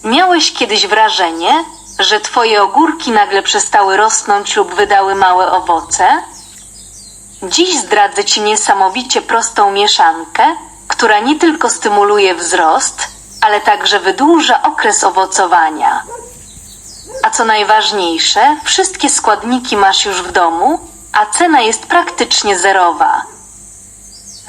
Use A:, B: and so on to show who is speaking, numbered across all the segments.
A: Miałeś kiedyś wrażenie, że twoje ogórki nagle przestały rosnąć lub wydały małe owoce? Dziś zdradzę ci niesamowicie prostą mieszankę, która nie tylko stymuluje wzrost, ale także wydłuża okres owocowania. A co najważniejsze, wszystkie składniki masz już w domu, a cena jest praktycznie zerowa.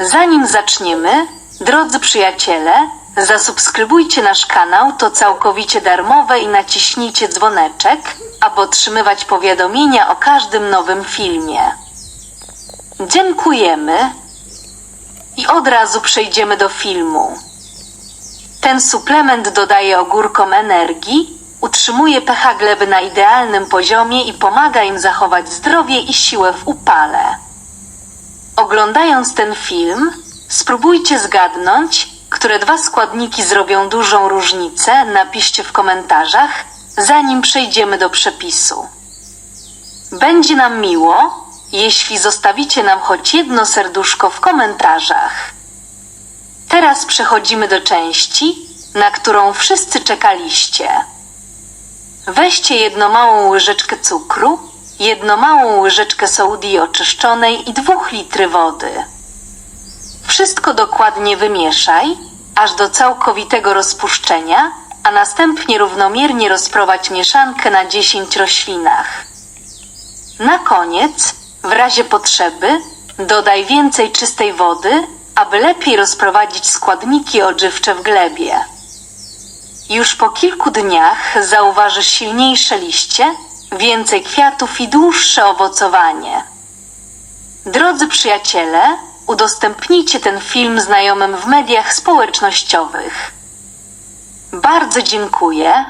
A: Zanim zaczniemy, drodzy przyjaciele, zasubskrybujcie nasz kanał, to całkowicie darmowe, i naciśnijcie dzwoneczek, aby otrzymywać powiadomienia o każdym nowym filmie. Dziękujemy. I od razu przejdziemy do filmu. Ten suplement dodaje ogórkom energii, utrzymuje pH gleby na idealnym poziomie i pomaga im zachować zdrowie i siłę w upale. Oglądając ten film, spróbujcie zgadnąć, które dwa składniki zrobią dużą różnicę. Napiszcie w komentarzach, zanim przejdziemy do przepisu. Będzie nam miło, jeśli zostawicie nam choć jedno serduszko w komentarzach. Teraz przechodzimy do części, na którą wszyscy czekaliście. Weźcie jedną małą łyżeczkę cukru, jedną małą łyżeczkę sodii oczyszczonej i 2 litry wody. Wszystko dokładnie wymieszaj, aż do całkowitego rozpuszczenia, a następnie równomiernie rozprowadź mieszankę na 10 roślinach. Na koniec, w razie potrzeby, dodaj więcej czystej wody, aby lepiej rozprowadzić składniki odżywcze w glebie. Już po kilku dniach zauważysz silniejsze liście, więcej kwiatów i dłuższe owocowanie. Drodzy przyjaciele, udostępnijcie ten film znajomym w mediach społecznościowych. Bardzo dziękuję.